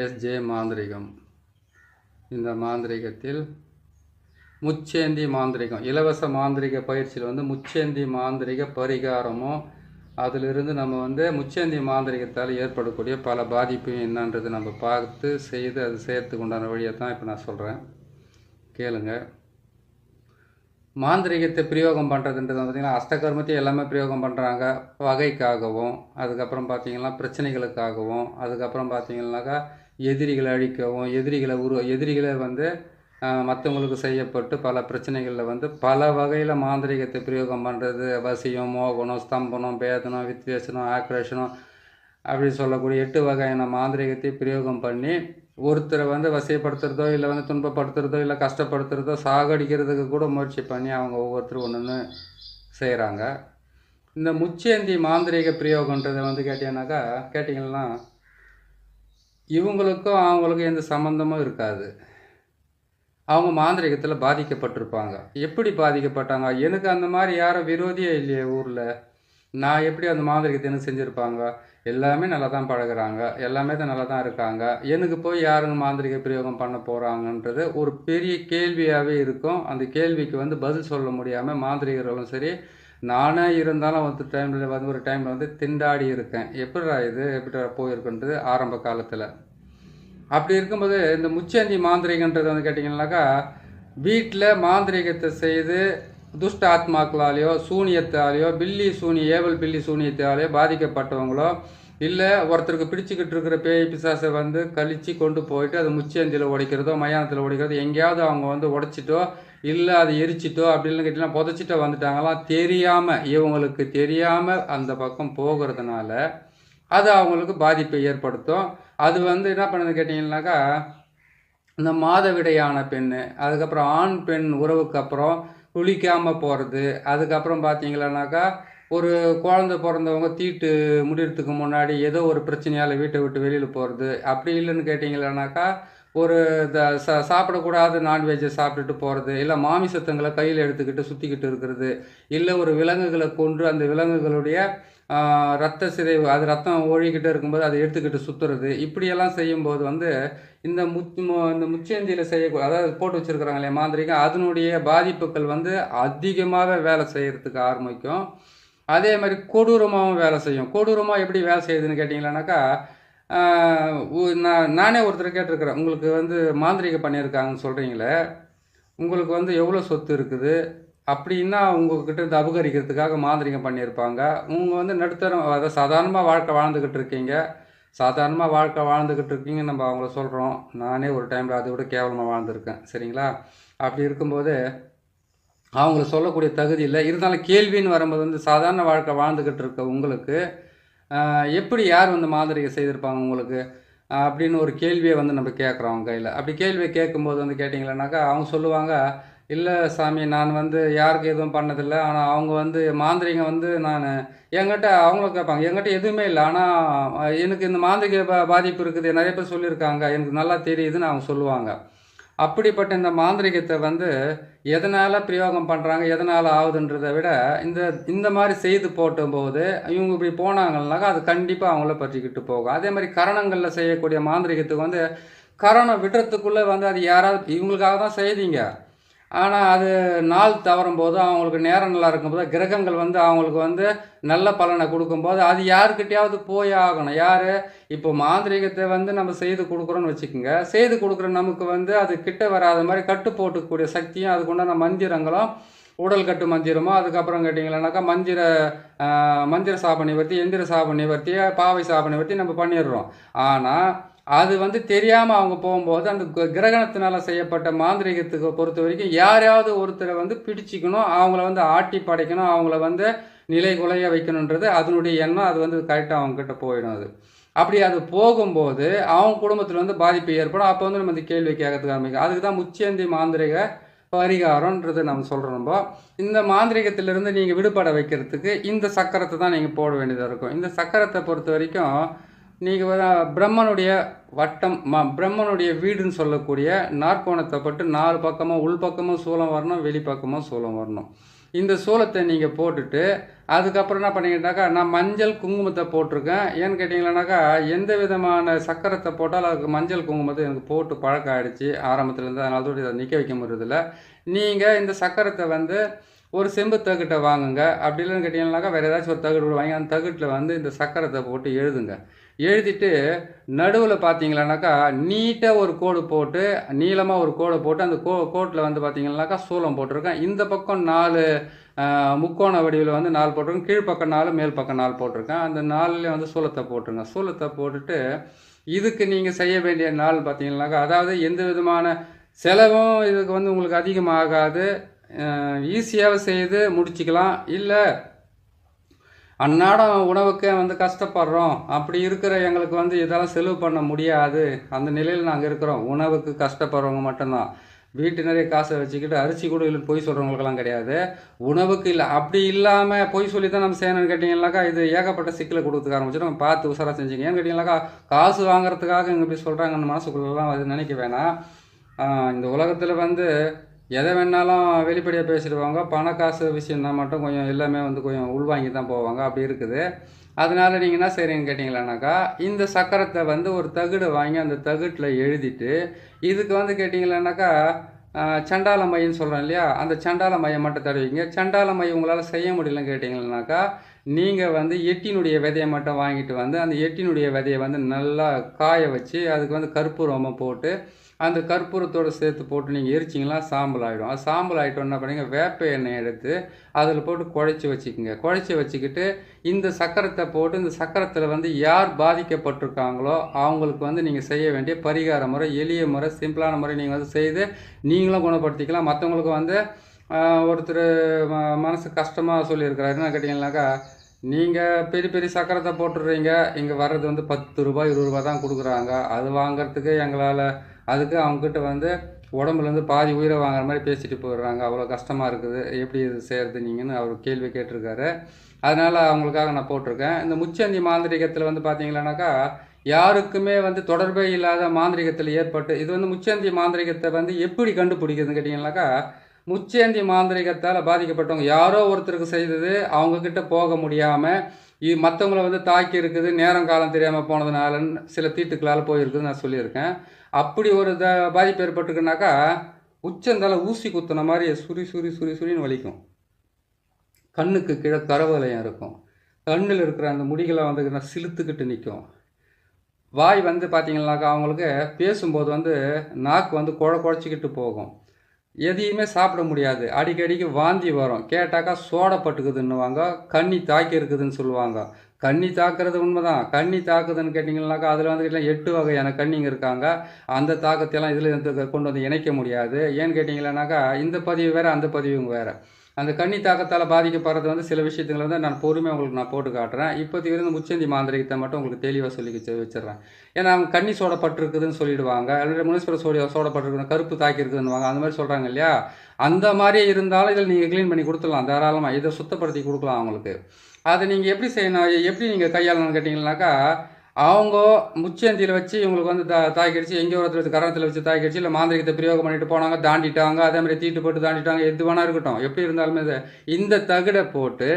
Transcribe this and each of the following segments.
SJ மாந்திரிகம். இந்த மாந்திரிகத்தில் முச்சேந்தி மாந்திரிகம், இலவச மாந்திரிக பயிற்சியில் முச்சேந்தி மாந்திரிக பரிகாரமும், அதிலிருந்து நம்ம முச்சேந்தி மாந்திரிகத்தால் ஏற்படக்கூடிய பல பாதிப்பு என்னன்றது நம்ம பார்த்து செய்து அது செய்யறதுக்கு உண்டான வழியை தான் இப்போ நான் சொல்கிறேன், கேளுங்க. மாந்திரிகத்தை பிரயோகம் பண்ணுறதுன்றது பார்த்திங்கன்னா அஷ்டகர்மத்தை எல்லாமே பிரயோகம் பண்ணுறாங்க. வகைக்காகவும், அதுக்கப்புறம் பார்த்திங்கன்னா பிரச்சனைகளுக்காகவும், அதுக்கப்புறம் பார்த்திங்கன்னாக்கா எதிரிகளை அழிக்கவும், எதிரிகளை மற்றவங்களுக்கு செய்யப்பட்டு பல பிரச்சனைகளில் பல வகையில் மாந்திரிகத்தை பிரயோகம் பண்ணுறது. வசியம், மோகனம், ஸ்தம்பனம், பேதனம், வித்வேஷனம், ஆக்ரேஷனம் அப்படி சொல்லக்கூடிய 8 வகையான மாந்திரிகத்தை பிரயோகம் பண்ணி ஒருத்தரை வசியப்படுத்துறதோ இல்லை துன்பப்படுத்துறதோ இல்லை கஷ்டப்படுத்துறதோ சாகடிக்கிறதுக்கு கூட முயற்சி பண்ணி அவங்க ஒவ்வொருத்தரும் ஒன்று செய்கிறாங்க. இந்த முச்சேந்தி மாந்திரிக பிரயோகன்றதை கேட்டிங்கன்னா இவங்களுக்கும் அவங்களுக்கும் எந்த சம்மந்தமும் இருக்காது. அவங்க மாந்திரிகத்தில் பாதிக்கப்பட்டிருப்பாங்க. எப்படி பாதிக்கப்பட்டாங்க? எனக்கு அந்த மாதிரி யாரும் விரோதியே இல்லையே ஊரில். நான் எப்படி அந்த மாந்திரிகத்தை எனக்கு செஞ்சுருப்பாங்க? எல்லாமே நல்லா தான் பழகுறாங்க, எல்லாமே தான் நல்லா தான் இருக்காங்க. எனக்கு போய் யாருங்க மாந்திரிக பிரயோகம் பண்ண போகிறாங்கன்றது ஒரு பெரிய கேள்வியாகவே இருக்கும். அந்த கேள்விக்கு பதில் சொல்ல முடியாமல் மாந்திரிகர்களும் சரி, நானே இருந்தாலும் ஒரு டைமில் திண்டாடி இருக்கேன். எப்படி போயிருக்குன்றது ஆரம்ப காலத்தில். அப்படி இருக்கும்போது இந்த முச்சேந்தி மாந்திரிகன்றது கேட்டிங்கன்னாக்கா வீட்டில் மாந்திரிகத்தை செய்து துஷ்ட ஆத்மாக்களாலேயோ சூனியத்தாலேயோ ஏவல் பில்லி சூனியத்தாலேயோ பாதிக்கப்பட்டவங்களோ இல்லை ஒருத்தருக்கு பிடிச்சிக்கிட்டு இருக்கிற பேய் பிசாசை கழிச்சு கொண்டு போயிட்டு அது முச்சேந்தியில் உடைக்கிறதோ மயானத்தில் உடைக்கிறதோ எங்கேயாவது அவங்க உடைச்சிட்டோ இல்லை அது எரிச்சிட்டோ அப்படின்னு கேட்டிங்கன்னா புதைச்சிட்டோ வந்துட்டாங்களாம். இவங்களுக்கு தெரியாமல் அந்த பக்கம் போகிறதுனால அது அவங்களுக்கு பாதிப்பை ஏற்படுத்தும். அது என்ன பண்ணுது கேட்டிங்கன்னாக்கா இந்த மாதவிடையான பெண், அதுக்கப்புறம் ஆண் பெண் உறவுக்கு அப்புறம் குளிக்காமல் போகிறது, அதுக்கப்புறம் பார்த்தீங்களானாக்கா ஒரு குழந்தை பிறந்தவங்க தீட்டு முடிகிறதுக்கு முன்னாடி ஏதோ ஒரு பிரச்சனையால் வீட்டை விட்டு வெளியில் போகிறது. அப்படி இல்லைன்னு கேட்டிங்களானாக்கா ஒரு சாப்பிடக்கூடாத நான்வெஜ்ஜை சாப்பிட்டுட்டு போகிறது, இல்லை மாமிசத்தங்களை கையில் எடுத்துக்கிட்டு சுற்றிக்கிட்டு இருக்கிறது, இல்லை ஒரு விலங்குகளை கொன்று அந்த விலங்குகளுடைய ரத்த சிதைவு, அது ரத்தம் ஒழிக்கிட்டே இருக்கும்போது அதை எடுத்துக்கிட்டு சுற்றுறது. இப்படியெல்லாம் செய்யும்போது இந்த முச்சேந்தியில் செய்யக்கூடிய, அதாவது போட்டு வச்சுருக்கிறாங்க இல்லையா மாந்திரிகம், அதனுடைய பாதிப்புகள் அதிகமாக வேலை செய்கிறதுக்கு ஆரம்பிக்கும். அதே மாதிரி கொடூரமாகவும் வேலை செய்யும். கொடூரமாக எப்படி வேலை செய்யுதுன்னு கேட்டிங்களானாக்கா நானே ஒருத்தர் கேட்டிருக்கிறேன், உங்களுக்கு மாந்திரிகம் பண்ணியிருக்காங்கன்னு சொல்கிறீங்களே, உங்களுக்கு எவ்வளோ சொத்து இருக்குது அப்படின்னா உங்கள்கிட்ட இருந்து அபகரிக்கிறதுக்காக மாந்திரிகம் பண்ணியிருப்பாங்க. உங்கள் நடுத்தரம், அதாவது சாதாரணமாக வாழ்க்கை வாழ்ந்துக்கிட்டு இருக்கீங்க நம்ம அவங்கள சொல்கிறோம். நானே ஒரு டைமில் அதை விட கேவலமாக வாழ்ந்துருக்கேன், சரிங்களா? அப்படி இருக்கும்போது அவங்கள சொல்லக்கூடிய தகுதி இல்லை. இருந்தாலும் கேள்வின்னு வரும்போது சாதாரண வாழ்க்கை வாழ்ந்துக்கிட்டு இருக்க உங்களுக்கு எப்படி யார் மாந்திரிகம் செய்திருப்பாங்க உங்களுக்கு அப்படின்னு ஒரு கேள்வியை நம்ம கேட்குறோம் அவங்க கையில். அப்படி கேள்வியை கேட்கும்போது கேட்டிங்களேனாக்கா அவங்க சொல்லுவாங்க, இல்லை சாமி, நான் யாருக்கு எதுவும் பண்ணதில்லை. ஆனால் அவங்க மாந்திரிகம் நான் என்கிட்ட அவங்களும் கேட்பாங்க, என்கிட்ட எதுவுமே இல்லை, ஆனால் எனக்கு இந்த மாந்திரிக பாதிப்பு இருக்குது, நிறைய பேர் சொல்லியிருக்காங்க, எனக்கு நல்லா தெரியுதுன்னு அவங்க சொல்லுவாங்க. அப்படிப்பட்ட இந்த மாந்திரிகத்தை எதனால் பிரயோகம் பண்ணுறாங்க, எதனால் ஆகுதுன்றதை விட இந்த மாதிரி செய்து போட்டும்போது இவங்க இப்படி போனாங்கன்னாக்கா அது கண்டிப்பாக அவங்கள பற்றிக்கிட்டு போகும். அதே மாதிரி கரணங்களில் செய்யக்கூடிய மாந்திரிகத்துக்கு கரணம் விடுறதுக்குள்ளே அது யாராவது இவங்களுக்காக தான் செய்தீங்க, ஆனால் அது நாள் தவறும் போது அவங்களுக்கு நேரம் நல்லா இருக்கும்போது கிரகங்கள் அவங்களுக்கு நல்ல பலனை கொடுக்கும்போது அது யாருக்கிட்டையாவது போய் ஆகணும். யார் இப்போ மாந்திரிகத்தை நம்ம செய்து கொடுக்குறோன்னு வச்சுக்கோங்க, செய்து கொடுக்குற நமக்கு அது கிட்ட வராத மாதிரி கட்டு போட்டுக்கூடிய சக்தியும் அதுக்குண்டான மந்திரங்களும், உடல் கட்டு மந்திரமோ, அதுக்கப்புறம் கேட்டிங்களானாக்கா மந்திர சாப நிவர்த்தி, எந்திர சாப நிவர்த்தி, பாவை சாப நிவர்த்தி நம்ம பண்ணிடுறோம். ஆனால் அது தெரியாமல் அவங்க போகும்போது அந்த கிரகணத்தினால செய்யப்பட்ட மாந்திரிகத்துக்கு பொறுத்த வரைக்கும் யாரையாவது ஒருத்தரை பிடிச்சிக்கணும், அவங்கள ஆட்டி படைக்கணும், அவங்கள நிலை குலைய வைக்கணுன்றது அதனுடைய எண்ணம். அது கரெக்டாக அவங்கக்கிட்ட போயிடும். அப்படி அது போகும்போது அவங்க குடும்பத்தில் பாதிப்பு ஏற்படும். அப்போ நம்ம இந்த கேள்வி கேட்கறதுக்கு ஆரம்பிக்கும். அதுக்கு தான் முச்சேந்தி மாந்திரிக பரிகாரம்ன்றது நம்ம சொல்கிறோம். நம்ம இந்த மாந்திரிகத்திலிருந்து நீங்கள் விடுபட வைக்கிறதுக்கு இந்த சக்கரத்தை தான் நீங்கள் போட வேண்டியதாக இருக்கும். இந்த சக்கரத்தை பொறுத்த வரைக்கும் நீங்கள் பிரம்மனுடைய வட்டம், பிரம்மனுடைய வீடுன்னு சொல்லக்கூடிய நாற்கோணத்தை பட்டு 4 பக்கமும் உள்பக்கமும் சூலம் வரணும், வெளிப்பக்கமும் சூலம் வரணும். இந்த சூளத்தை நீங்கள் போட்டுட்டு அதுக்கப்புறம் என்ன பண்ணிக்கிட்டாக்கா நான் மஞ்சள் குங்குமத்தை போட்டிருக்கேன். ஏன்னு கேட்டிங்களானாக்கா எந்த விதமான சக்கரத்தை போட்டாலும் அதுக்கு மஞ்சள் குங்குமத்தை எனக்கு போட்டு பழக்கம் ஆகிடுச்சு ஆரம்பத்துலேருந்து. அதனால தான் இதை நிற்க வைக்க முடியறதில்ல. நீங்கள் இந்த சக்கரத்தை வந்து ஒரு செம்பு தகுட்டை வாங்குங்க. அப்படி இல்லைன்னு கேட்டிங்கன்னாக்கா வேறு ஏதாச்சும் ஒரு தகுடு வாங்கி அந்த தகுட்டில் வந்து இந்த சக்கரத்தை போட்டு எழுதுங்க. எழுதிட்டு நடுவில் பார்த்தீங்களானாக்கா நீட்டாக ஒரு கோடு போட்டு நீளமாக ஒரு கோடை போட்டு அந்த கோட்டில் வந்து பார்த்தீங்கன்னாக்கா சூளம் போட்டிருக்கேன். இந்த பக்கம் 4 முக்கோண வடிவில் வந்து 4 போட்டிருக்கேன். கீழ்ப்பக்கம் 4 மேல் பக்கம் 4 போட்டிருக்கேன். அந்த 4லேயே வந்து சூளத்தை போட்டுருங்க. சூளத்தை போட்டுட்டு இதுக்கு நீங்கள் செய்ய வேண்டிய நாள் பார்த்தீங்கன்னாக்கா அதாவது எந்த விதமான செலவும் இதுக்கு வந்து உங்களுக்கு அதிகமாகாது. ஈஸியாக செய்து முடிச்சுக்கலாம். இல்லை அன்னாடம் உணவுக்கே வந்து கஷ்டப்படுறோம், அப்படி இருக்கிற எங்களுக்கு வந்து இதெல்லாம் செலவு பண்ண முடியாது, அந்த நிலையில் நாங்கள் இருக்கிறோம். உணவுக்கு கஷ்டப்படுறவங்க மட்டும்தான். வீட்டு நிறைய காசை வச்சுக்கிட்டு அரிசி கூட இல்லை பொய் சொல்கிறவங்களுக்கெல்லாம் கிடையாது. உணவுக்கு இல்லை. அப்படி இல்லாமல் பொய் சொல்லி தான் நம்ம செய்யணும்னு கேட்டிங்கனாக்கா இது ஏகப்பட்ட சிக்கலை கொடுத்துக்க ஆரம்பிச்சிடும். பார்த்து உசாராக செஞ்சுங்க. ஏன்னு கேட்டிங்கனாக்கா காசு வாங்குறதுக்காக இங்கே இப்படி சொல்கிறாங்கன்னு மனசுக்குள்ளெல்லாம் அது நினைக்க வேணாம். இந்த உலகத்தில் வந்து எதை வேணாலும் வெளிப்படையாக பேசிடுவாங்க. பண காசு விஷயம்னா மட்டும் கொஞ்சம் எல்லாமே வந்து கொஞ்சம் உள்வாங்கி தான் போவாங்க. அப்படி இருக்குது. அதனால் நீங்கள் என்ன செய்கிறீங்கன்னு கேட்டிங்களானாக்கா இந்த சக்கரத்தை வந்து ஒரு தகுடை வாங்கி அந்த தகுட்டில் எழுதிட்டு இதுக்கு வந்து கேட்டிங்களானாக்கா சண்டால மையன்னு சொல்கிறோம் இல்லையா, அந்த சண்டால மையம் மட்டும் தடவிங்க. சண்டால மையம் உங்களால் செய்ய முடியலன்னு கேட்டிங்கன்னாக்கா நீங்கள் வந்து எட்டினுடைய விதையை மட்டும் வாங்கிட்டு வந்து அந்த எட்டினுடைய விதையை வந்து நல்லா காய வச்சு அதுக்கு வந்து கற்பூரமாக போட்டு அந்த கற்பூரத்தோடு சேர்த்து போட்டு நீங்கள் எரிச்சிங்கன்னா சாம்பல் ஆகிடும். அது சாம்பல் ஆகிட்டோம் என்ன பண்ணுங்க, வேப்ப எண்ணெய் எடுத்து அதில் போட்டு குழைச்சி வச்சுக்கோங்க. குழைச்சி வச்சுக்கிட்டு இந்த சக்கரத்தை போட்டு இந்த சக்கரத்தில் வந்து யார் பாதிக்கப்பட்டிருக்காங்களோ அவங்களுக்கு வந்து நீங்கள் செய்ய வேண்டிய பரிகார முறை, எளிய முறை, சிம்பிளான முறை நீங்கள் வந்து செய்து நீங்களும் குணப்படுத்திக்கலாம். மற்றவங்களுக்கு வந்து ஒருத்தர் மனசு கஷ்டமாக சொல்லியிருக்கிறாரு. என்ன கேட்டிங்கன்னாக்கா நீங்கள் பெரிய பெரிய சக்கரத்தை போட்டுடுறீங்க, இங்கே வர்றது வந்து 10 ரூபாய் 20 ரூபா தான் கொடுக்குறாங்க, அது வாங்கிறதுக்கு எங்களால் அதுக்கு அவங்கக்கிட்ட வந்து உடம்புலேருந்து பாதி உயிரை வாங்குற மாதிரி பேசிட்டு போயிடுறாங்க, அவ்வளோ கஷ்டமாக இருக்குது, எப்படி இது செய்கிறது நீங்கன்னு அவர் கேள்வி கேட்டிருக்காரு. அதனால் அவங்களுக்காக நான் போட்டிருக்கேன். இந்த முச்சந்தி மாந்திரிகத்தில் வந்து பார்த்தீங்கன்னாக்கா யாருக்குமே வந்து தொடர்பே இல்லாத மாந்திரிகத்தில் ஏற்பட்டு இது வந்து முச்சந்தி மாந்திரிகத்தை வந்து எப்படி கண்டுபிடிக்கிறதுன்னு கேட்டிங்கன்னாக்கா முச்சேந்தி மாந்திரிகத்தால் பாதிக்கப்பட்டவங்க யாரோ ஒருத்தருக்கு செய்தது அவங்கக்கிட்ட போக முடியாமல் மற்றவங்கள வந்து தாக்கி இருக்குது, நேரம் காலம் தெரியாமல் போனதுனாலன்னு சில தீட்டுக்களால் போயிருக்குதுன்னு நான் சொல்லியிருக்கேன். அப்படி ஒரு பாதிப்பு ஏற்பட்டுருக்குனாக்கா உச்சந்தால ஊசி குத்துன மாதிரி சுரின்னு வலிக்கும். கண்ணுக்கு கீழே கரவலையம் இருக்கும். கண்ணில் இருக்கிற அந்த முடிகளை வந்து சிலுத்துக்கிட்டு நிற்கும். வாய் வந்து பார்த்தீங்கன்னாக்கா அவங்களுக்கு பேசும்போது வந்து நாக்கு வந்து குழச்சிக்கிட்டு போகும். எதையுமே சாப்பிட முடியாது. அடிக்கடிக்கு வாந்தி வரும். கேட்டாக்கா சோடப்பட்டுக்குதுன்னுவாங்க, கண்ணி தாக்கி இருக்குதுன்னு சொல்லுவாங்க. கண்ணி தாக்குறது உண்மைதான். கண்ணி தாக்குதுன்னு கேட்டிங்கன்னாக்கா அதில் வந்து 8 வகையான கண்ணிங்க இருக்காங்க. அந்த தாக்கத்தையெல்லாம் இதில் கொண்டு வந்து இணைக்க முடியாது. ஏன்னு கேட்டிங்கன்னாக்கா இந்த பதிவு வேறு அந்த பதிவும் வேறு. அந்த கண்ணி தாக்கத்தால் பாதிக்கப்படுறது வந்து சில விஷயத்துங்களை வந்து நான் பொறுமையாக உங்களுக்கு நான் போட்டு காட்டுறேன். இப்போதைக்கு இருந்து முச்சந்தி மாந்திரிகத்தை மட்டும் உங்களுக்கு தெளிவாக சொல்லி வச்சிடுறேன். ஏன்னா அவங்க கண்ணி சோடப்பட்டிருக்குதுன்னு சொல்லிடுவாங்க, அல்லது முனீஸ்வர சோடப்பட்டிருக்குது, கருப்பு தாக்கியிருக்குதுன்னுவாங்க, அந்த மாதிரி சொல்கிறாங்க இல்லையா. அந்த மாதிரி இருந்தாலும் இதில் நீங்கள் க்ளீன் பண்ணி கொடுத்துடலாம் தாராளமாக. இதை சுத்தப்படுத்தி கொடுக்கலாம் அவங்களுக்கு. அதை நீங்கள் எப்படி செய்யணும், எப்படி நீங்கள் கையாளணும்னு கேட்டிங்கன்னாக்கா அவங்க முச்சந்தியில் வச்சு இவங்களுக்கு வந்து தாக்கிடுச்சு, எங்கேயோ ஒருத்தர் கரணத்தில் வச்சு தாக்கிடுச்சு, இல்லை மாந்திரிகத்தை பிரயோகம் பண்ணிட்டு போனாங்க, தாண்டிட்டாங்க, அதேமாதிரி தீட்டு போட்டு தாண்டிட்டாங்க, எது வேணா இருக்கட்டும், எப்படி இருந்தாலுமே இந்த தகுடை போட்டு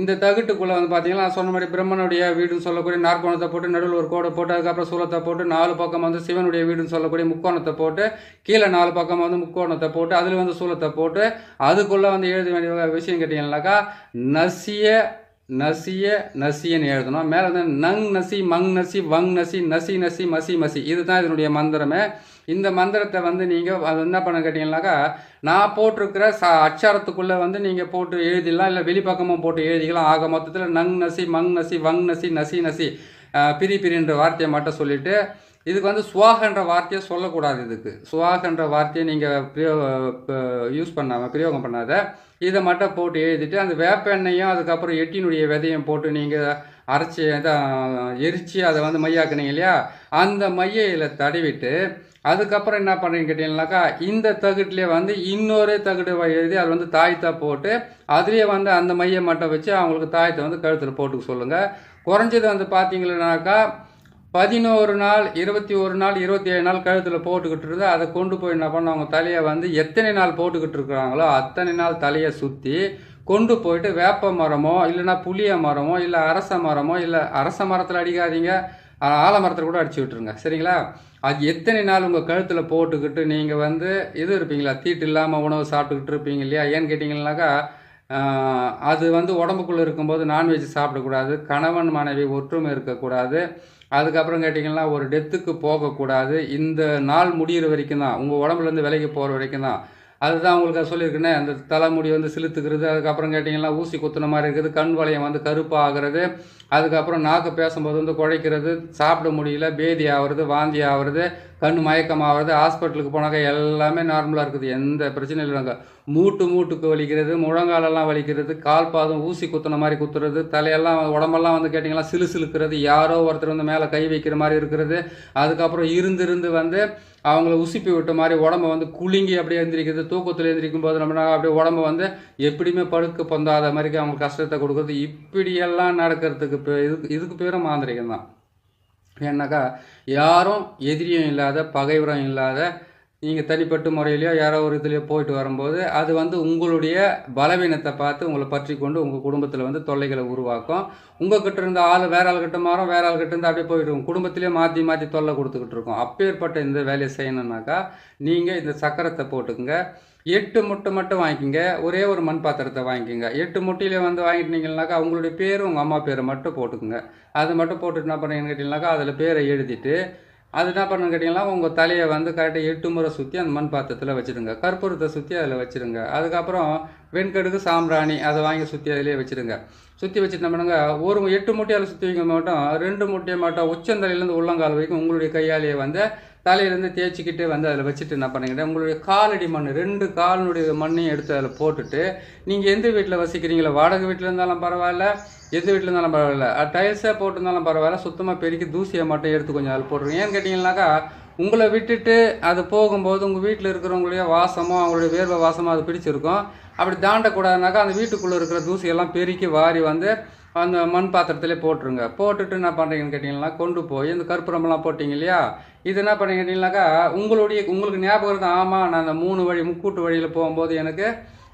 இந்த தகுட்டுக்குள்ளே வந்து பார்த்தீங்கன்னா நான் சொன்ன மாதிரி பிரம்மனுடைய வீடுன்னு சொல்லக்கூடிய நாற்கோணத்தை போட்டு நடுவில் ஒரு கோடை போட்டு அதுக்கப்புறம் சூலத்தை போட்டு 4 பக்கம் வந்து சிவனுடைய வீடுன்னு சொல்லக்கூடிய முக்கோணத்தை போட்டு கீழே 4 பக்கம் வந்து முக்கோணத்தை போட்டு அதில் வந்து சூலத்தை போட்டு அதுக்குள்ளே வந்து எழுத வேண்டிய விஷயம் கேட்டிங்கன்னாக்கா நசியன்னு எழுதணும். மேலே வந்து நங் நசி மங் நசி வங் நசி நசி நசி மசி மசி, இதுதான் இதனுடைய மந்திரமே. இந்த மந்திரத்தை வந்து நீங்கள் அது என்ன பண்ண கேட்டிங்கன்னாக்கா நான் போட்டிருக்கிற அச்சாரத்துக்குள்ளே வந்து நீங்கள் போட்டு எழுதிடலாம், இல்லை வெளிப்பக்கமும் போட்டு எழுதிக்கலாம். ஆக மொத்தத்தில் நங் நசி மங் நசி வங் நசி நசி நசி பிரின்ற வார்த்தையை மட்டும் சொல்லிவிட்டு இதுக்கு வந்து சுவாகன்ற வார்த்தையை சொல்லக்கூடாது. இதுக்கு சுவாகன்ற வார்த்தையை நீங்கள் பிரயோகம் பண்ணாத. இதை மட்டும் போட்டு எழுதிட்டு அந்த வேப்ப எண்ணெயும் அதுக்கப்புறம் எட்டினுடைய விதையும் போட்டு நீங்கள் அரைச்சி எரித்து அதை வந்து மையாக்குனீங்க இல்லையா, அந்த மையில் தடவிட்டு அதுக்கப்புறம் என்ன பண்ணுறீங்கன்னு கேட்டீங்கன்னாக்கா இந்த தகுட்டிலே வந்து இன்னொரு தகுடு எழுதி அது வந்து தாயத்தை போட்டு அதுலேயே வந்து அந்த மையை மட்டும் வச்சு அவங்களுக்கு தாயத்தை வந்து கழுத்தில் போட்டுக்க சொல்லுங்கள். குறைஞ்சது வந்து பார்த்தீங்கன்னாக்கா 11 நாள் 21 நாள் 27 நாள் கழுத்தில் போட்டுக்கிட்டு இருந்து அதை கொண்டு போய் என்ன பண்ண அவங்க தலையை வந்து எத்தனை நாள் போட்டுக்கிட்டு இருக்கிறாங்களோ அத்தனை நாள் தலையை சுற்றி கொண்டு போயிட்டு வேப்ப மரமோ இல்லைன்னா புளிய மரமோ இல்லை அரச மரமோ இல்லை அரச மரத்தில் அடிக்காதீங்க, ஆலமரத்தில் கூட அடிச்சு விட்டுருங்க. சரிங்களா? அது எத்தனை நாள் உங்கள் கழுத்தில் போட்டுக்கிட்டு நீங்கள் வந்து இது இருப்பீங்களா, தீட்டு இல்லாமல் உணவு சாப்பிட்டுக்கிட்டு இருப்பீங்க இல்லையா? ஏன்னு கேட்டிங்கன்னாக்கா அது வந்து உடம்புக்குள்ளே இருக்கும்போது நான்வெஜ் சாப்பிடக்கூடாது, கணவன் மனைவி ஒற்றுமை இருக்கக்கூடாது, அதுக்கப்புறம் கேட்டிங்கன்னா ஒரு டெத்துக்கு போகக்கூடாது. இந்த நாள் முடிகிற வரைக்கும் தான், உங்கள் உடம்புலேருந்து விலைக்கு போகிற வரைக்கும் தான். அதுதான் உங்களுக்கு சொல்லியிருக்கேனே, அந்த தலைமுடி வந்து சிலுத்துக்கிறது, அதுக்கப்புறம் கேட்டிங்கன்னா ஊசி குத்துன மாதிரி இருக்குது, கண் வளையம் வந்து கருப்பாகிறது, அதுக்கப்புறம் நாக்கு பேசும்போது வந்து குழைக்கிறது, சாப்பிட முடியல, பேதி ஆகிறது, வாந்தி ஆகிறது, கண் மயக்கம் ஆகிறது, ஹாஸ்பிட்டலுக்கு போனாக்கா எல்லாமே நார்மலாக இருக்குது, எந்த பிரச்சனையும் இல்லைங்க. மூட்டுக்கு வலிக்கிறது, முழங்காலெல்லாம் வலிக்கிறது, கால் பாதம் ஊசி குத்துன மாதிரி குத்துறது, தலையெல்லாம் உடம்பெல்லாம் வந்து கேட்டிங்கன்னா சிலுக்கிறது, யாரோ ஒருத்தர் வந்து மேலே கை வைக்கிற மாதிரி இருக்கிறது, அதுக்கப்புறம் இருந்து வந்து அவங்கள உசுப்பி விட்ட மாதிரி உடம்ப வந்து குலுங்கி அப்படியே எழுந்திரிக்கிறது, தூக்கத்தில் எழுந்திரிக்கும் போது நம்ம அப்படியே உடம்பு வந்து எப்படியுமே படுக்க பொந்தாத மாதிரிக்கு அவங்களுக்கு கஷ்டத்தை கொடுக்குறது, இப்படியெல்லாம் நடக்கிறதுக்கு இதுக்கு பேரும் மாந்திரிகம் தான். ஏன்னாக்கா யாரும் எதிரியும் இல்லாத, பகைவரும் இல்லாத, நீங்கள் தனிப்பட்ட முறையிலையோ யாரோ ஒரு இதுலையோ போயிட்டு வரும்போது அது வந்து உங்களுடைய பலவீனத்தை பார்த்து உங்களை பற்றி கொண்டு உங்கள் குடும்பத்தில் வந்து தொல்லைகளை உருவாக்கும். உங்கள்கிட்ட இருந்த ஆள் வேற ஆள்கிட்ட மாறும், வேற ஆள்கிட்ட இருந்து அப்படியே போயிட்டு இருக்கும், குடும்பத்திலே மாற்றி தொல்லை கொடுத்துக்கிட்டு இருக்கோம். அப்பேற்பட்ட இந்த வேலையை செய்யணுன்னாக்கா நீங்கள் இந்த சக்கரத்தை போட்டுக்குங்க. 8 முட்டை மட்டும் வாங்கிக்கோங்க. ஒரே ஒரு மண் பாத்திரத்தை வாங்கிக்கோங்க. 8 முட்டையில வந்து வாங்கிட்டீங்கன்னாக்கா அவங்களுடைய பேர் உங்கள் அம்மா பேரை மட்டும் போட்டுக்குங்க. அது மட்டும் போட்டுட்டு என்ன பண்ணுறீங்கன்னு கேட்டிங்கனாக்கா அதில் பேரை எழுதிட்டு அது என்ன பண்ணுன்னு கேட்டிங்கன்னா உங்கள் தலையை வந்து கரெக்டாக 8 முறை சுற்றி அந்த மண் பாத்திரத்தில் வச்சுடுங்க. கற்பூரத்தை சுற்றி அதில் வச்சுருங்க. அதுக்கப்புறம் வெண்கடுகு சாம்பிராணி அதை வாங்கி சுற்றி அதிலே வச்சுடுங்க. சுற்றி வச்சுட்டு என்ன பண்ணுங்க, ஒரு 8 முட்டையால் சுற்றி வைக்க மாட்டோம், 2 முட்டையை மாட்டோம், உச்சந்தலையிலேருந்து உள்ளங்கால் வரைக்கும் உங்களுடைய கையாலேயே வந்து தலையிலேருந்து தேய்ச்சிக்கிட்டு வந்து அதில் வச்சுட்டு என்ன பண்ணுங்க, உங்களுடைய காலடி மண் 2 காலினுடைய மண்ணையும் எடுத்து அதில் போட்டுட்டு, நீங்கள் எந்த வீட்டில் வசிக்கிறீங்களோ, வாடகை வீட்டில் இருந்தாலும் பரவாயில்ல, எந்த வீட்டில் இருந்தாலும் பரவாயில்ல, டைல்ஸாக போட்டிருந்தாலும் பரவாயில்ல, சுத்தமாக பெருக்கி தூசியை மட்டும் எடுத்து கொஞ்சம் அதில் போட்டுருங்க. ஏன்னு கேட்டிங்கன்னாக்கா உங்களை விட்டுட்டு அது போகும்போது உங்கள் வீட்டில் இருக்கிறவங்களுடைய வாசமோ அவங்களுடைய வேர்வை வாசமோ அது பிடிச்சிருக்கும். அப்படி தாண்டக்கூடாதுனாக்கா அந்த வீட்டுக்குள்ளே இருக்கிற தூசியெல்லாம் பெருக்கி வாரி வந்து அந்த மண் பாத்திரத்திலே போட்டுருங்க. போட்டுட்டு என்ன பண்ணுறீங்கன்னு கேட்டிங்கன்னா கொண்டு போய் இந்த கற்பூரமெல்லாம் போட்டிங்க இல்லையா, இது என்ன பண்ணுறீங்க கேட்டிங்கனாக்கா உங்களுக்கு ஞாபகம் இருக்குது, ஆமாம் நான் அந்த 3 வழி முக்கூட்டு வழியில் போகும்போது எனக்கு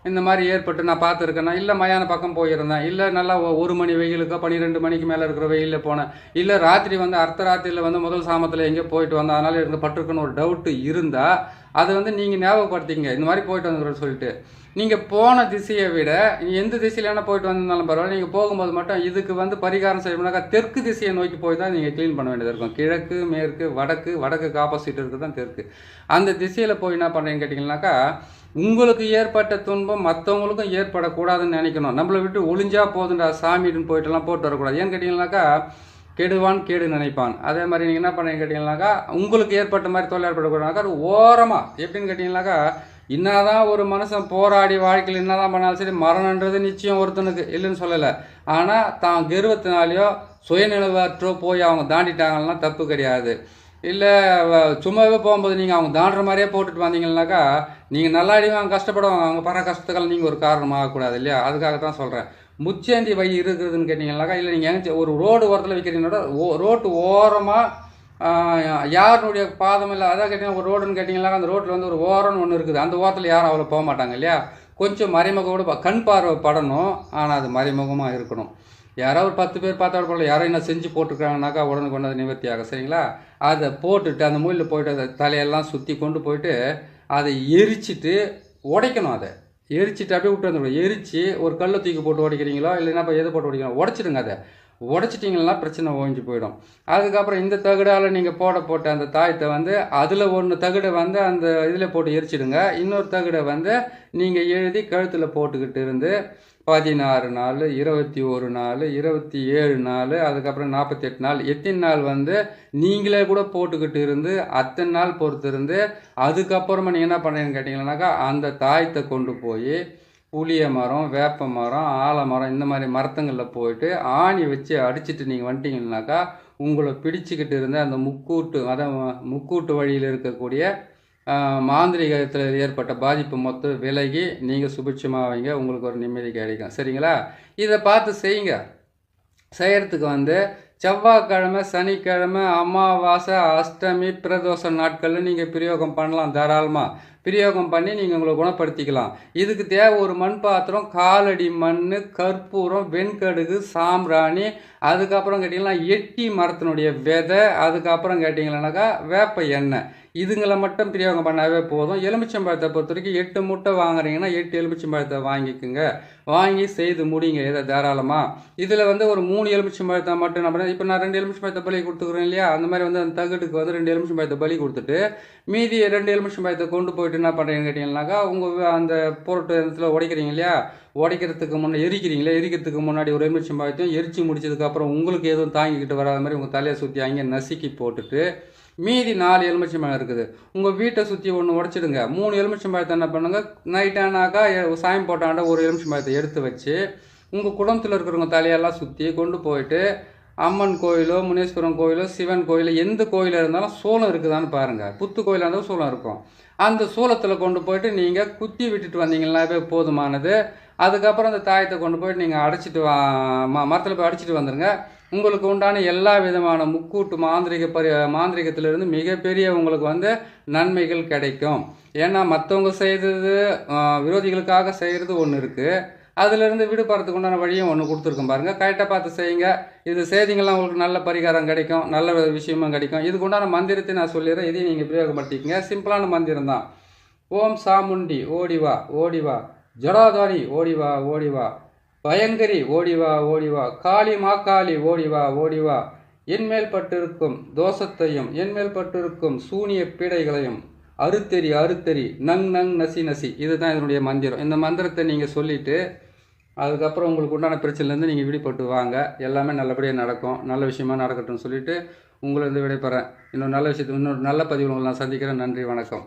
இந்த மாதிரி ஏற்பட்டு நான் பார்த்துருக்கேன்னா, இல்லை மயான பக்கம் போயிருந்தேன், இல்லை நல்லா 1 மணி வெயிலுக்கோ 12 மணிக்கு மேலே இருக்கிற வெயிலில் போனேன், இல்லை ராத்திரி வந்து அர்த்தராத்திரியில் வந்து முதல் சாமத்தில் எங்கேயோ போயிட்டு வந்தேன், அதனால் எனக்கு பட்டிருக்குன்னு ஒரு டவுட்டு இருந்தால் அதை வந்து நீங்கள் ஞாபகப்படுத்திங்க, இந்த மாதிரி போயிட்டு வந்துக்கிறோன்னு சொல்லிட்டு. நீங்கள் போன திசையை விட எந்த திசையில் என்ன போயிட்டு வந்திருந்தாலும் பரவாயில்ல, நீங்கள் போகும்போது மட்டும் இதுக்கு வந்து பரிகாரம் செய்யணும்னாக்கா தெற்கு திசையை நோக்கி போய் தான் நீங்கள் க்ளீன் பண்ண வேண்டியது இருக்கும். கிழக்கு மேற்கு வடக்குக்கு ஆப்போசிட் இருக்குது தான் தெற்கு. அந்த திசையில் போய் என்ன பண்ணுறீங்கன்னு கேட்டிங்கன்னாக்கா உங்களுக்கு ஏற்பட்ட துன்பம் மற்றவங்களுக்கும் ஏற்படக்கூடாதுன்னு நினைக்கணும். நம்மளை விட்டு ஒளிஞ்சா போதுண்டா சாமின்னு போயிட்டுலாம் போட்டு வரக்கூடாது. ஏன்னு கேட்டிங்கன்னாக்கா கெடுவான் கேடு நினைப்பான். அதே மாதிரி நீங்கள் என்ன பண்ணுறீங்க கேட்டிங்கன்னாக்கா உங்களுக்கு ஏற்பட்ட மாதிரி தொல்லை ஏற்படக்கூடாதுனாக்கா அது ஓரமாக எப்படின்னு கேட்டிங்கன்னாக்கா, என்னதான் ஒரு மனுஷன் போராடி வாழ்க்கையில் என்னதான் பண்ணாலும் சரி மரணன்றது நிச்சயம் ஒருத்தனுக்கு இல்லைன்னு சொல்லலை. ஆனால் தான் கர்வத்தினாலேயோ சுயநிலவற்றோ போய் அவங்க தாண்டிட்டாங்கன்னா தப்பு கிடையாது. இல்லை சும்மாவே போகும்போது நீங்கள் அவங்க தாண்டுற மாதிரியே போட்டுட்டு வந்தீங்கன்னாக்கா நீங்கள் நல்லா அடிவாங்க கஷ்டப்படுவாங்க, அவங்க படுற கஷ்டத்துக்கள் நீங்கள் ஒரு காரணமாகக்கூடாது இல்லையா? அதுக்காக தான் சொல்கிறேன். முச்சேந்தி வழி இருக்குதுன்னு கேட்டிங்கன்னாக்கா, இல்லை நீங்கள் எங்கே ஒரு ரோடு ஓரத்தில் வைக்கிறீங்களோட ரோட்டு ஓரமாக யாருடைய பாதம் இல்லை, அதான் கேட்டிங்கன்னா ஒரு ரோடுன்னு கேட்டிங்கன்னாக்கா அந்த ரோட்டில் வந்து ஒரு ஓரம்னு ஒன்று இருக்குது, அந்த ஓரத்தில் யாரும் அவ்வளோ போக மாட்டாங்க இல்லையா? கொஞ்சம் மறைமுகோடு கண் பார்வை படணும், ஆனால் அது மறைமுகமாக இருக்கணும். யாராவது ஒரு 10 பேர் பார்த்தா போல யாரோ என்ன செஞ்சு போட்டுருக்காங்கனாக்கா உடனுக்கு கொண்டு நிவர்த்தி ஆகும். சரிங்களா? அதை போட்டுட்டு அந்த மூலையில் போய்ட்டு அதை தலையெல்லாம் சுற்றி கொண்டு போயிட்டு அதை எரிச்சிட்டு உடைக்கணும். அதை எரிச்சிட்டு அப்படியே விட்டு வந்துடும். எரித்து ஒரு கல்லை தூக்கி போட்டு உடைக்கிறீங்களோ இல்லைன்னா இப்போ எது போட்டு உடைக்கிறோம் உடைச்சிடுங்க. அதை உடைச்சிட்டிங்கன்னா பிரச்சனை ஓஞ்சி போயிடும். அதுக்கப்புறம் இந்த தகடால் நீங்கள் போட்ட அந்த தாயத்தை வந்து அதில் ஒன்று தகடை வந்து அந்த இதில் போட்டு எரிச்சிடுங்க. இன்னொரு தகடை வந்து நீங்கள் எழுதி கழுத்தில் போட்டுக்கிட்டு இருந்து 16 நாள், 21 நாள், 27 நாள், அதுக்கப்புறம் 48 நாள், எத்தனை நாள் வந்து நீங்களே கூட போட்டுக்கிட்டு இருந்து அத்தனை நாள் பொறுத்து இருந்து அதுக்கப்புறமா நீங்கள் என்ன பண்ணுறீங்கன்னு கேட்டிங்கன்னாக்கா அந்த தாயத்தை கொண்டு போய் புளிய மரம், வேப்ப மரம், ஆலமரம் இந்த மாதிரி மரத்துங்களில் போயிட்டு ஆணி வச்சு அடிச்சுட்டு நீங்கள் வந்துட்டீங்கன்னாக்கா உங்களை பிடிச்சிக்கிட்டு இருந்த அந்த முக்கூட்டு வழியில் இருக்கக்கூடிய மாந்திரிகத்தில் ஏற்பட்ட பாதிப்பு மொத்தம் விலகி நீங்கள் சுபிட்சமாக வைங்க, உங்களுக்கு ஒரு நிம்மதி கிடைக்கும். சரிங்களா? இதை பார்த்து செய்யுங்க. செய்கிறதுக்கு வந்து செவ்வாய்க்கிழமை, சனிக்கிழமை, அமாவாசை, அஷ்டமி, பிரதோஷ நாட்களில் நீங்கள் பிரயோகம் பண்ணலாம் தாராளமாக. பிரயோகம் பண்ணி நீங்கள் உங்களை குணப்படுத்திக்கலாம். இதுக்கு தேவை ஒரு மண் பாத்திரம், காலடி மண், கற்பூரம், வெண்கடுகு, சாம்பிராணி, அதுக்கப்புறம் கேட்டிங்கன்னா எட்டி மரத்தினுடைய விதை, அதுக்கப்புறம் கேட்டிங்கன்னாக்கா வேப்ப எண்ணெய். இதுங்களை மட்டும் பிரயோகம் பண்ணாவே போதும். எலுமிச்சம்பழத்தை பொறுத்த வரைக்கும் 8 முட்டை வாங்குறீங்கன்னா 8 எலுமிச்சம்பழத்தை வாங்கிக்குங்க. வாங்கி செய்து முடிங்க இதை தாராளமாக. இதில் வந்து ஒரு 3 எலுமிச்சம்பழத்தை மட்டும் நம்ம இப்போ நான் 2 எலுமிச்சம்பழத்தை பலி கொடுத்துக்குறேன் இல்லையா, அந்த மாதிரி வந்து அந்த தகட்டுக்கு வந்து 2 எலுமிச்சம்பழத்தை பலி கொடுத்துட்டு மீதி 2 எலுமிச்சம்பழத்தை கொண்டு போயிட்டு என்ன பண்ணுறீங்கன்னு கேட்டிங்கன்னாக்கா, உங்கள் அந்த பொருட்டு இடத்துல உடைக்கிறீங்க இல்லையா, உடைக்கிறதுக்கு முன்னே எரிக்கிறதுக்கு முன்னாடி ஒரு எலுமிச்சம்பழத்தையும் எரிச்சு முடிச்சதுக்கப்புறம் உங்களுக்கு எதுவும் தாங்கிக்கிட்டு வராத மாதிரி உங்கள் தலையை சுற்றி அங்கே நசுக்கி போட்டுட்டு மீதி 4 எலுமிச்சம்பழம் இருக்குது, உங்கள் வீட்டை சுற்றி ஒன்று உடச்சிடுங்க. 3 எலுமிச்சம்பழத்தை என்ன பண்ணுங்க, நைட்டானாக்கா சாயம் போட்டாண்ட ஒரு எலுமிச்சம்பழத்தை எடுத்து வச்சு உங்கள் குடும்பத்தில் இருக்கிறவங்க தலையெல்லாம் சுற்றி கொண்டு போயிட்டு அம்மன் கோயிலோ, முனீஸ்வரன் கோயிலோ, சிவன் கோயிலோ, எந்த கோயிலாக இருந்தாலும் சூளம் இருக்குதான்னு பாருங்கள். புத்து கோயிலாக இருந்தாலும் சூளம் இருக்கும். அந்த சூளத்தில் கொண்டு போயிட்டு நீங்கள் குத்தி விட்டுட்டு வந்தீங்கன்னாவே போதுமானது. அதுக்கப்புறம் அந்த தாயத்தை கொண்டு போயிட்டு நீங்கள் அடைச்சிட்டு மரத்தில் போய் அடிச்சிட்டு வந்துடுங்க. உங்களுக்கு உண்டான எல்லா விதமான முக்கூட்டு மாந்திரிகத்திலிருந்து மிகப்பெரிய உங்களுக்கு வந்து நன்மைகள் கிடைக்கும். ஏன்னா மற்றவங்க செய்கிறது விரோதிகளுக்காக செய்கிறது ஒன்று இருக்குது, அதிலிருந்து விடுபடுறதுக்கு உண்டான வழியும் ஒன்று கொடுத்துருக்கோம் பாருங்கள். கரெக்டாக பார்த்து செய்யுங்க. இது செய்திங்கெல்லாம் உங்களுக்கு நல்ல பரிகாரம் கிடைக்கும், நல்ல விஷயமும் கிடைக்கும். இதுக்கு உண்டான மந்திரத்தை நான் சொல்லிடுறேன், இதையும் நீங்கள் பிரயோகப்படுத்திக்கங்க. சிம்பிளான மந்திரம் தான். ஓம் சாமுண்டி ஓடிவா ஓடிவா, ஜடாதாரி ஓடிவா ஓடிவா, பயங்கரி ஓடிவா ஓடிவா, காளி மாக்காளி ஓடிவா ஓடிவா, என்மேல் பட்டிருக்கும் தோஷத்தையும் என்மேல் பட்டிருக்கும் சூனிய பீடைகளையும் அறுத்தெறி அறுத்தெறி, நங் நங் நசி நசி. இதுதான் இதனுடைய மந்திரம். இந்த மந்திரத்தை நீங்கள் சொல்லிவிட்டு அதுக்கப்புறம் உங்களுக்கு உண்டான பிரச்சனைலேருந்து நீங்கள் விடுபட்டு வாங்க. எல்லாமே நல்லபடியாக நடக்கும், நல்ல விஷயமா நடக்கட்டும்னு சொல்லிவிட்டு உங்களை விடைபெறேன். இன்னொரு நல்ல விஷயத்தை இன்னொரு நல்ல பதிவில் உங்களை நான் சந்திக்கிறேன். நன்றி, வணக்கம்.